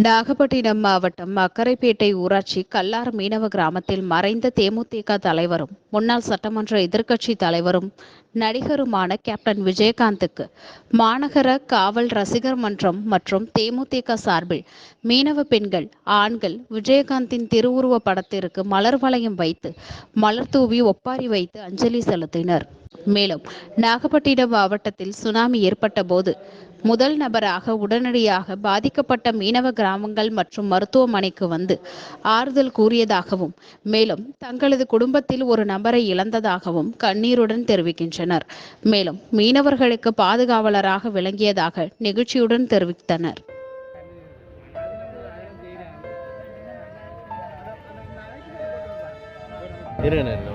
நாகப்பட்டினம் மாவட்டம் அக்கரைப்பேட்டை ஊராட்சி கல்லார் மீனவ கிராமத்தில் மறைந்த தேமுதிக தலைவரும் முன்னாள் சட்டமன்ற எதிர்க்கட்சி தலைவரும் நடிகருமான கேப்டன் விஜயகாந்துக்கு மாநகர காவல் ரசிகர் மன்றம் மற்றும் தேமுதிக சார்பில் மீனவ பெண்கள் ஆண்கள் விஜயகாந்தின் திருவுருவ படத்திற்கு மலர் வளையம் வைத்து மலர் தூவி ஒப்பாரி வைத்து அஞ்சலி செலுத்தினர். மேலும் நாகப்பட்டினம் மாவட்டத்தில் சுனாமி ஏற்பட்ட போது முதல் நபராக உடனடியாக பாதிக்கப்பட்ட மீனவ கிராமங்கள் மற்றும் மருத்துவமனைக்கு வந்து ஆறுதல் கூறியதாகவும், மேலும் தங்களது குடும்பத்தில் ஒரு நபரை இழந்ததாகவும் கண்ணீருடன் தெரிவிக்கின்றனர். மேலும் மீனவர்களுக்கு பாதுகாவலராக விளங்கியதாக நெகிழ்ச்சியுடன் தெரிவித்தனர். எனக்கு